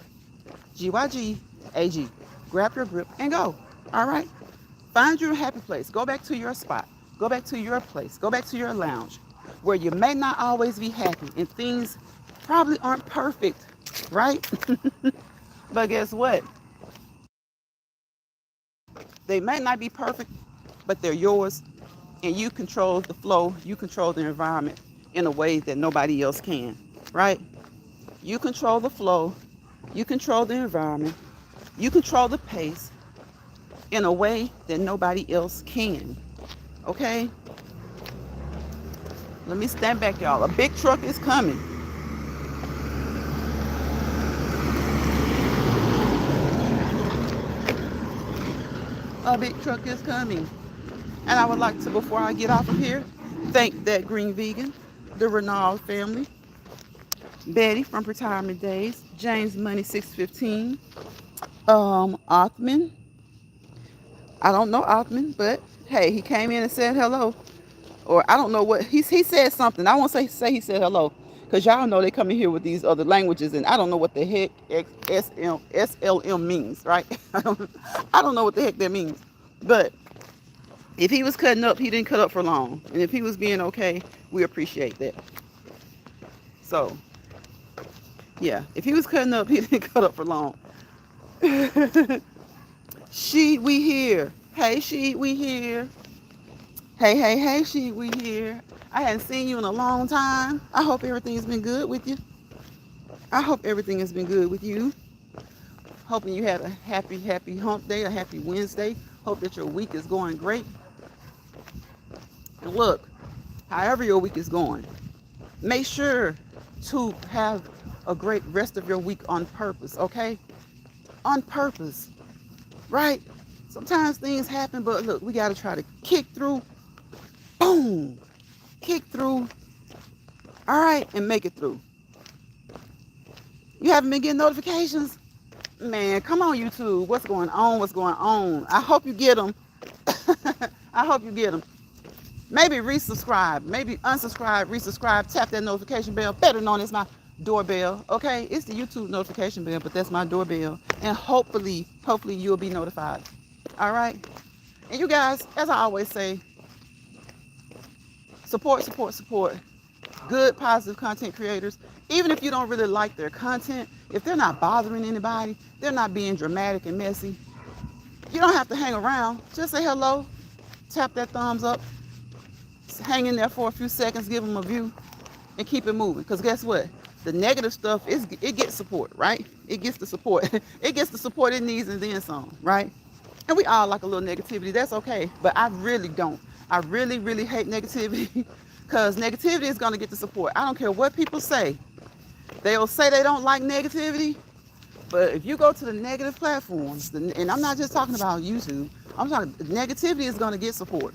GYG-AG. Grab your grip and go. All right? Find your happy place. Go back to your spot. Go back to your place. Go back to your lounge where you may not always be happy and things probably aren't perfect. Right? But guess what? They may not be perfect, but they're yours, and you control the flow, you control the environment in a way that nobody else can, right? You control the flow, you control the environment, you control the pace in a way that nobody else can, okay? Let me stand back, y'all. A big truck is coming. A big truck is coming. And I would like to, before I get off of here, thank that green vegan, the Renault family, Betty from Retirement Days, James Money 615, Othman. I don't know Othman, but hey, he came in and said hello. Or I don't know what, he said something. I won't say he said hello, because y'all know they come in here with these other languages, and I don't know what the heck SLM means, right? I don't know what the heck that means. But if he was cutting up, he didn't cut up for long. And if he was being okay, we appreciate that. So, yeah, if he was cutting up, he didn't cut up for long. She, we here. Hey, she, we here. Hey, she, we here. I hadn't seen you in a long time. I hope everything's been good with you. I hope everything has been good with you. Hoping you had a happy hump day, a happy Wednesday. Hope that your week is going great. And look, however your week is going, make sure to have a great rest of your week on purpose, okay? On purpose. right? Sometimes things happen, but look, we got to try to kick through. Boom. Kick through. All right, and make it through. You haven't been getting notifications? Man, come on, YouTube. What's going on? What's going on? I hope you get them. I hope you get them. Maybe resubscribe. Maybe unsubscribe, resubscribe. Tap that notification bell. Better known as my doorbell. Okay, it's the YouTube notification bell, but that's my doorbell. And hopefully you'll be notified. All right? And you guys, as I always say, support, support, support. Good, positive content creators. Even if you don't really like their content, if they're not bothering anybody, they're not being dramatic and messy, you don't have to hang around. Just say hello, tap that thumbs up, hang in there for a few seconds, give them a view, and keep it moving. Because guess what? The negative stuff, it gets support, right? It gets the support. It gets the support it needs and then some, right? And we all like a little negativity. That's okay. But I really don't. I really, really hate negativity because negativity is going to get the support. I don't care what people say. They'll say they don't like negativity, but if you go to the negative platforms, and I'm not just talking about YouTube, I'm talking negativity is going to get support.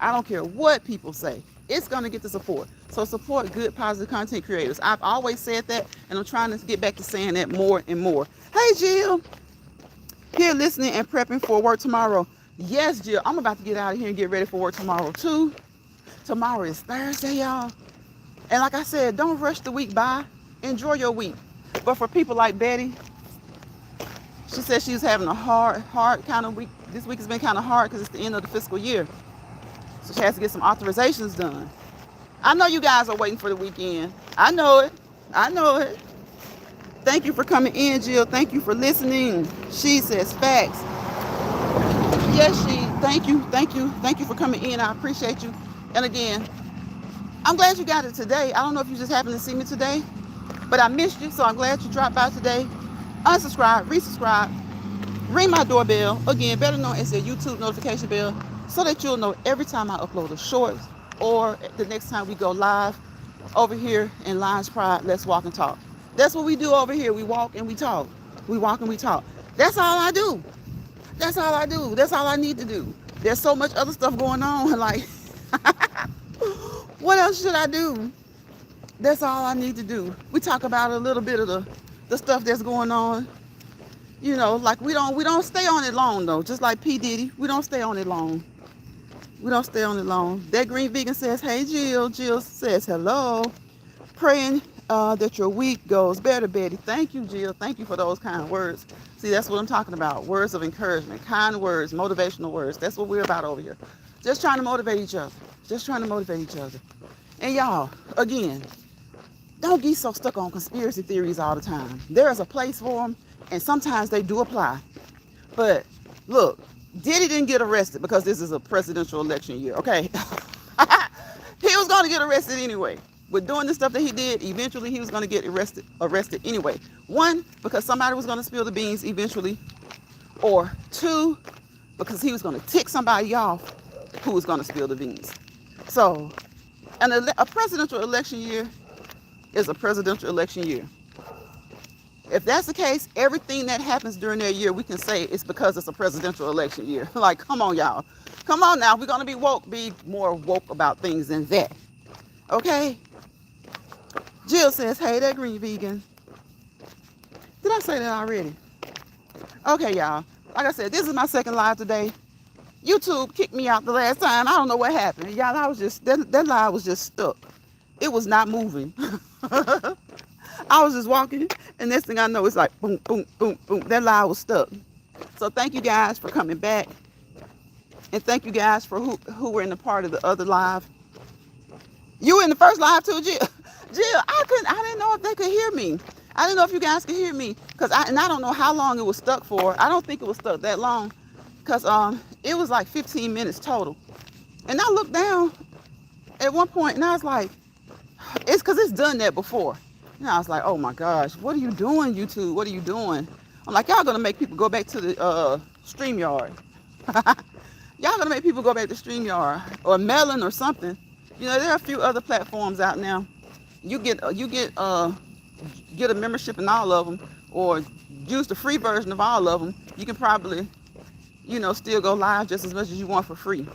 I don't care what people say. It's going to get the support. So support good, positive content creators. I've always said that, and I'm trying to get back to saying that more and more. Hey, Jill. Here listening and prepping for work tomorrow. Yes, Jill. I'm about to get out of here and get ready for work tomorrow, too. Tomorrow is Thursday, y'all. And like I said, don't rush the week by. Enjoy your week. But for people like Betty, she said she was having a hard kind of week. This week has been kind of hard because it's the end of the fiscal year. So she has to get some authorizations done. I know you guys are waiting for the weekend. I know it. I know it. Thank you for coming in, Jill. Thank you for listening. She says facts. Yes, thank you. Thank you for coming in. I appreciate you. And again, I'm glad you got it today. I don't know if you just happened to see me today, but I missed you, so I'm glad you dropped by today. Unsubscribe, resubscribe, ring my doorbell. Again, better known as the YouTube notification bell, so that you'll know every time I upload a short or the next time we go live over here in Lions Pride, Let's Walk and Talk. That's what we do over here. We walk and we talk. We walk and we talk. That's all I do. That's all I do. That's all I need to do. There's so much other stuff going on. Like, what else should I do? That's all I need to do. We talk about a little bit of the stuff that's going on. You know, like we don't stay on it long though. Just like P. Diddy, we don't stay on it long. We don't stay on it long. That green vegan says, hey Jill. Jill says hello. Praying that your week goes better, Betty. Thank you, Jill. Thank you for those kind words. See, that's what I'm talking about. Words of encouragement, kind words, motivational words. That's what we're about over here. Just trying to motivate each other. Just trying to motivate each other. And y'all, again, don't get so stuck on conspiracy theories all the time. There is a place for them, and sometimes they do apply. But look, Diddy didn't get arrested because this is a presidential election year, okay? He was going to get arrested anyway. With doing the stuff that he did, eventually he was going to get arrested anyway. One, because somebody was going to spill the beans eventually. Or two, because he was going to tick somebody off who was going to spill the beans. So, a presidential election year is a presidential election year. If that's the case, everything that happens during that year, we can say it's because it's a presidential election year. Like, come on, y'all. Come on now. We're going to be woke, be more woke about things than that. Okay? Jill says, hey, that green vegan. Did I say that already? Okay, y'all. Like I said, this is my second live today. YouTube kicked me out the last time. I don't know what happened. Y'all, I was just, that live was just stuck. It was not moving. I was just walking, and next thing I know, it's like boom, boom, boom, boom. That live was stuck. So thank you guys for coming back. And thank you guys for who were in the part of the other live. You were in the first live too, Jill. Jill, I didn't know if they could hear me. I didn't know if you guys could hear me. I don't know how long it was stuck for. I don't think it was stuck that long. Because it was like 15 minutes total. And I looked down at one point and I was like, it's because it's done that before. And I was like, oh my gosh, what are you doing, YouTube? What are you doing? I'm like, y'all going to make people go back to the StreamYard. Y'all going to make people go back to StreamYard or Melon or something. You know, there are a few other platforms out now. You get a membership in all of them, or use the free version of all of them. You can probably still go live just as much as you want for free.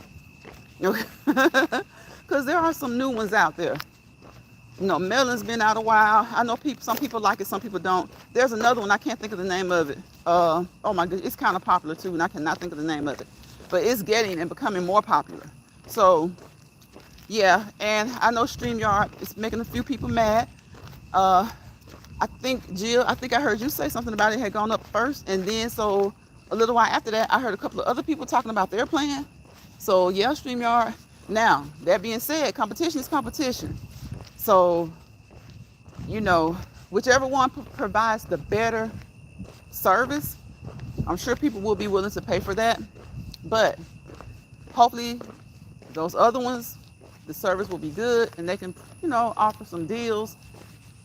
Because there are some new ones out there. Melon's been out a while. I know some people like it, some people don't. There's another one, I can't think of the name of it. Oh my goodness, it's kind of popular too, and I cannot think of the name of it. But it's getting and becoming more popular. So, yeah, and I know StreamYard is making a few people mad. I think, Jill, I heard you say something about it had gone up first, and then so a little while after that, I heard a couple of other people talking about their plan. So, yeah, StreamYard. Now, that being said, competition is competition. So, whichever one provides the better service, I'm sure people will be willing to pay for that. But hopefully those other ones, the service will be good and they can, offer some deals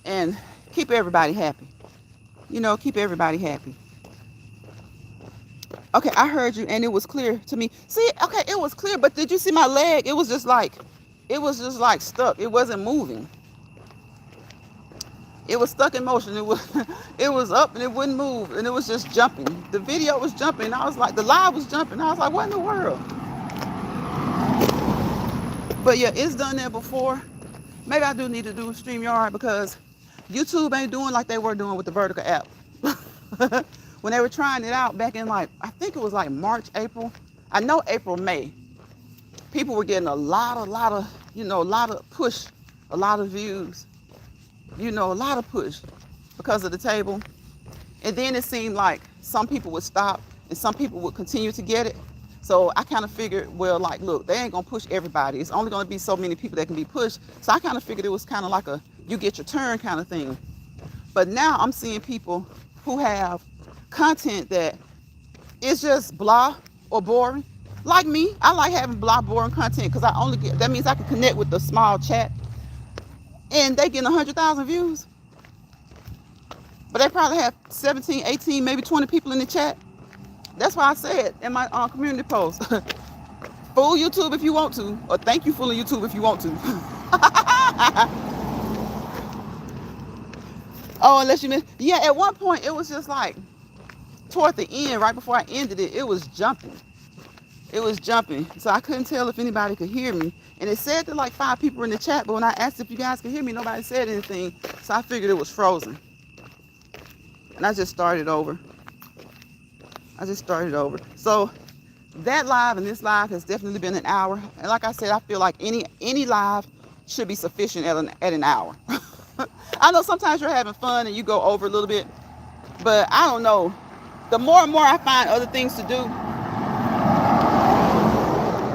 and keep everybody happy. Keep everybody happy. Okay, I heard you and it was clear to me. See, okay, it was clear, but did you see my leg? It was just like stuck. It wasn't moving. It was stuck in motion. It was up and it wouldn't move, and it was just jumping. The video was jumping. I was like, the live was jumping. I was like, what in the world? But yeah, it's done that before. Maybe I do need to do StreamYard because YouTube ain't doing like they were doing with the Vertical app. When they were trying it out back in I think it was March, April. I know April, May. People were getting a lot of push, a lot of views, a lot of push because of the table. And then it seemed like some people would stop and some people would continue to get it. So I kind of figured, well, look, they ain't gonna push everybody. It's only gonna be so many people that can be pushed. So I kind of figured it was kind of like a you get your turn kind of thing. But now I'm seeing people who have content that is just blah or boring. Like me, I like having blah, boring content because that means I can connect with the small chat. And they get 100,000 views. But they probably have 17, 18, maybe 20 people in the chat. That's why I said in my community post, fool YouTube if you want to, or thank you fooling YouTube if you want to. Unless you miss. Yeah, at one point it was just toward the end, right before I ended it, it was jumping. It was jumping. So I couldn't tell if anybody could hear me. And it said that 5 people were in the chat, but when I asked if you guys could hear me, nobody said anything. So I figured it was frozen. And I just started over. So that live and this live has definitely been an hour. And like I said, I feel like any live should be sufficient at an hour. I know sometimes you're having fun and you go over a little bit, but I don't know. The more and more I find other things to do,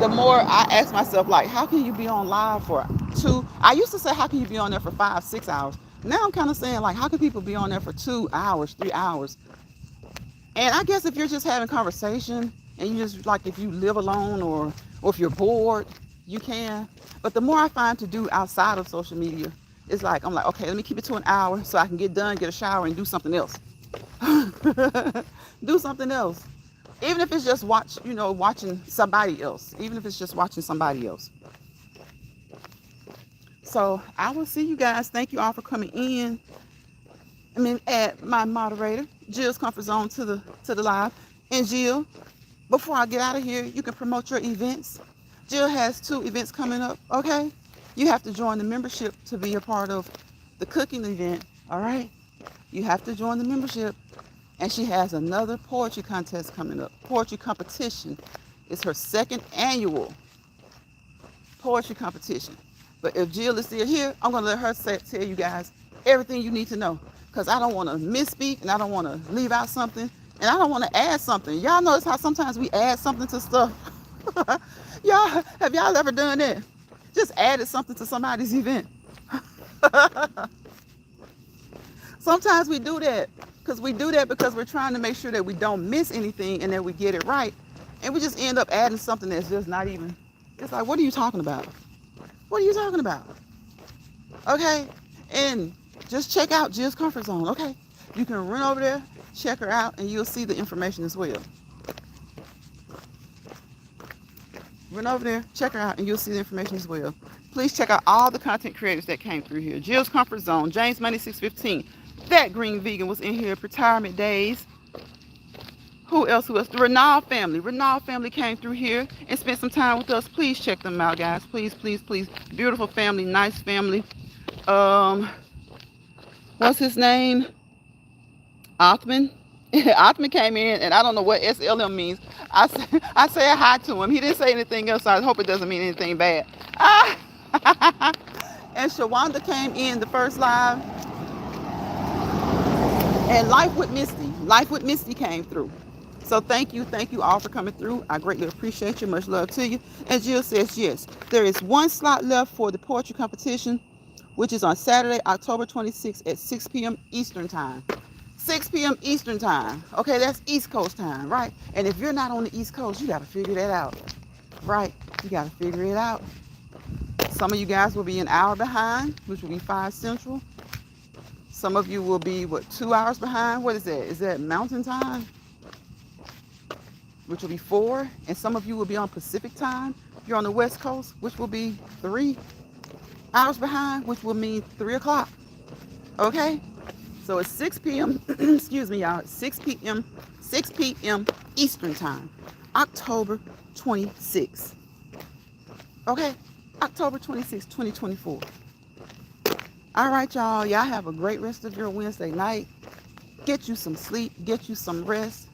the more I ask myself, how can you be on live for 2? I used to say, how can you be on there for 5, 6 hours? Now I'm kind of saying, how can people be on there for 2 hours, 3 hours? And I guess if you're just having conversation and you just if you live alone or if you're bored, you can. But the more I find to do outside of social media, it's I'm okay, let me keep it to an hour so I can get done, get a shower, and do something else. Do something else. Even if it's just watching somebody else. Even if it's just watching somebody else. So I will see you guys. Thank you all for coming in. Add my moderator, Jill's Comfort Zone, to the live. And Jill, before I get out of here, you can promote your events. Jill has 2 events coming up, okay? You have to join the membership to be a part of the cooking event, all right? You have to join the membership. And she has another poetry contest coming up. Poetry competition. It's her 2nd annual poetry competition. But if Jill is still here, I'm going to let her tell you guys everything you need to know. Because I don't want to misspeak and I don't want to leave out something. And I don't want to add something. Y'all notice how sometimes we add something to stuff? Have y'all ever done that? Just added something to somebody's event. Sometimes we do that. Because we're trying to make sure that we don't miss anything and that we get it right. And we just end up adding something that's just not even. It's what are you talking about? What are you talking about? Okay? And just check out Jill's Comfort Zone, okay? You can run over there, check her out, and you'll see the information as well. Run over there, check her out, and you'll see the information as well. Please check out all the content creators that came through here. Jill's Comfort Zone, James Money 615. That Green Vegan was in here, Retirement Days. Who else? Who else? The Renaud family. Renaud family came through here and spent some time with us. Please check them out, guys. Please, please, please. Beautiful family, nice family. What's his name? Othman. Othman came in, and I don't know what SLM means. I said hi to him. He didn't say anything else, so I hope it doesn't mean anything bad. And Shawanda came in the first live, and Life with Misty came through. So thank you all for coming through. I greatly appreciate you. Much love to you. And Jill says, yes, there is one slot left for the poetry competition, which is on Saturday, October 26th at 6 p.m. Eastern time. 6 p.m. Eastern time. Okay, that's East Coast time, right? And if you're not on the East Coast, you got to figure that out, right? You got to figure it out. Some of you guys will be an hour behind, which will be 5 Central. Some of you will be, 2 hours behind? What is that? Is that Mountain Time? Which will be 4. And some of you will be on Pacific Time. You're on the West Coast, which will be 3 hours behind, which will mean 3 o'clock. Okay? So it's 6 p.m. Excuse me, y'all. 6 p.m. Eastern Time, October 26th. Okay? October 26th, 2024. All right, y'all. Y'all have a great rest of your Wednesday night. Get you some sleep. Get you some rest.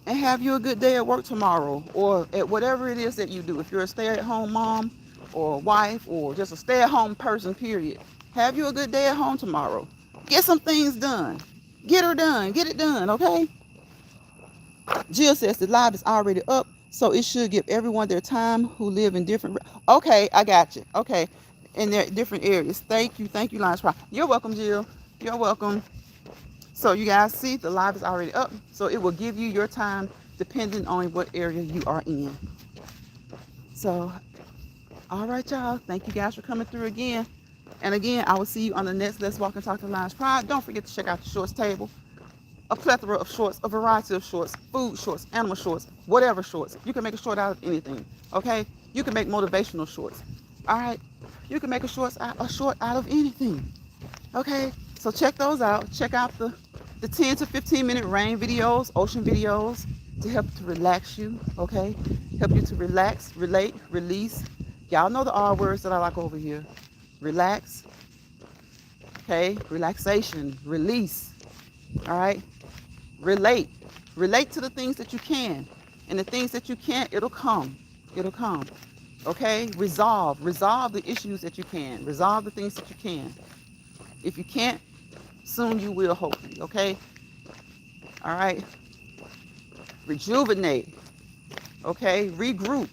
And have you a good day at work tomorrow, or at whatever it is that you do. If you're a stay-at-home mom or wife or just a stay-at-home person, period. Have you a good day at home tomorrow. Get some things done. Get her done. Get it done, okay? Jill says the live is already up, so it should give everyone their time who live in different... Okay, I got you. Okay, in their different areas. Thank you, Lions Pride. You're welcome, Jill. You're welcome. So you guys see, the live is already up, so it will give you your time depending on what area you are in. So, all right, y'all. Thank you guys for coming through again. And again, I will see you on the next Let's Walk and Talk to Lions Pride. Don't forget to check out the shorts table. A plethora of shorts, a variety of shorts, food shorts, animal shorts, whatever shorts. You can make a short out of anything, okay? You can make motivational shorts, all right? You can make a short out of anything, okay? So check those out. Check out the 10 to 15 minute rain videos, ocean videos, to help to relax you, okay? Help you to relax, relate, release. Y'all know the R words that I like over here. Relax, okay? Relaxation, release, all right? Relate to the things that you can, and the things that you can't, it'll come, okay? Resolve the issues that you can, resolve the things that you can. If you can't, soon you will, hopefully, okay? All right? Rejuvenate, okay? Regroup,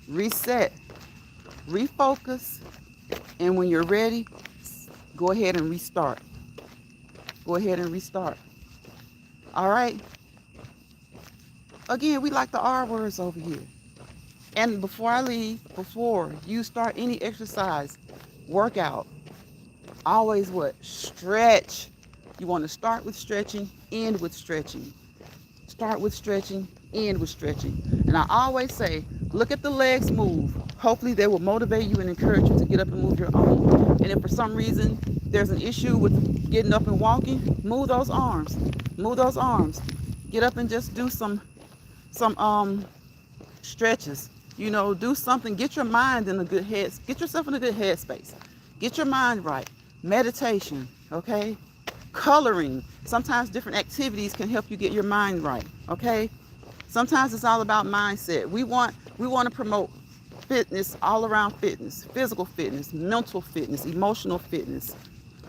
reset, refocus, and when you're ready, go ahead and restart. All right? Again, we like the R words over here. And before you start any exercise, workout, always stretch. You want to start with stretching, end with stretching. Start with stretching, end with stretching. And I always say, look at the legs move. Hopefully they will motivate you and encourage you to get up and move your own. And if for some reason there's an issue with getting up and walking, move those arms. Get up and just do some stretches. Do something. Get your mind in a good get yourself in a good headspace. Get your mind right. Meditation, okay? Coloring. Sometimes different activities can help you get your mind right, okay? Sometimes it's all about mindset. We want to promote fitness, all around fitness, physical fitness, mental fitness, emotional fitness,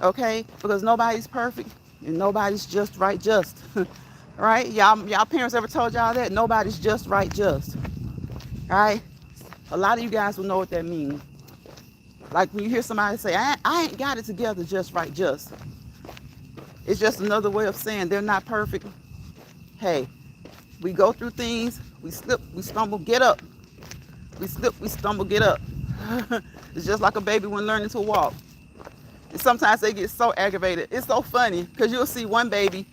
okay? Because nobody's perfect and nobody's just right, right? Y'all parents ever told y'all that? Nobody's just right, all right? A lot of you guys will know what that means. Like when you hear somebody say, I ain't got it together just right. It's just another way of saying they're not perfect. Hey, we go through things, we slip, we stumble, get up. We slip, we stumble, get up. It's just like a baby when learning to walk. And sometimes they get so aggravated. It's so funny because you'll see one baby,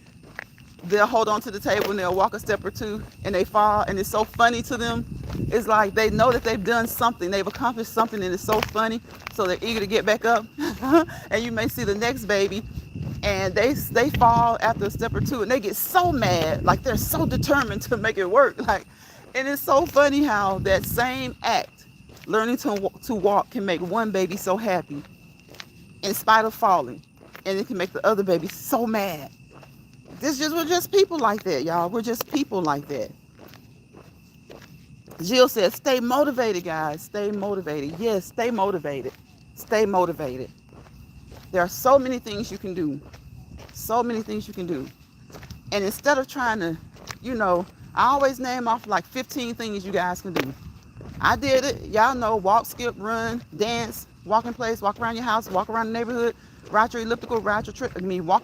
they'll hold on to the table and they'll walk a step or two and they fall, and it's so funny to them. It's like they know that they've done something, they've accomplished something, and it's so funny, so they're eager to get back up. And you may see the next baby, and they fall after a step or two, and they get so mad, like they're so determined to make it work. Like, and it's so funny how that same act, learning to walk, can make one baby so happy in spite of falling, and it can make the other baby so mad. We're just people like that, y'all. We're just people like that. Jill says, stay motivated, guys. Stay motivated. Yes, stay motivated. Stay motivated. There are so many things you can do. So many things you can do. And instead of trying to, I always name off like 15 things you guys can do. I did it. Y'all know, walk, skip, run, dance, walk in place, walk around your house, walk around the neighborhood, ride your elliptical, walk your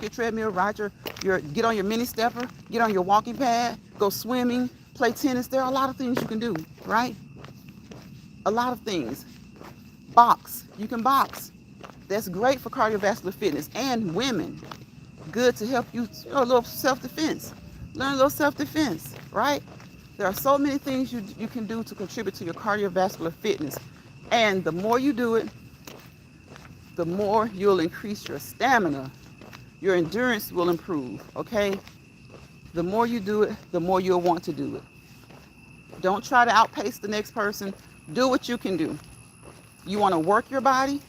treadmill, get on your mini stepper, get on your walking pad, go swimming, play tennis. There are a lot of things you can do, right? A lot of things. Box. You can box. That's great for cardiovascular fitness. And women, good to help you, a little self-defense. Learn a little self-defense, right? There are so many things you can do to contribute to your cardiovascular fitness. And the more you do it, the more you'll increase your stamina. Your endurance will improve, okay? The more you do it, the more you'll want to do it. Don't try to outpace the next person. Do what you can do. You want to work your body,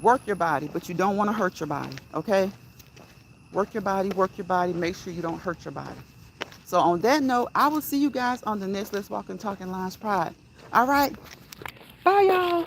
but you don't want to hurt your body, okay? Work your body, make sure you don't hurt your body. So on that note, I will see you guys on the next Let's Walk and Talk in Lions Pride. All right. Bye, y'all.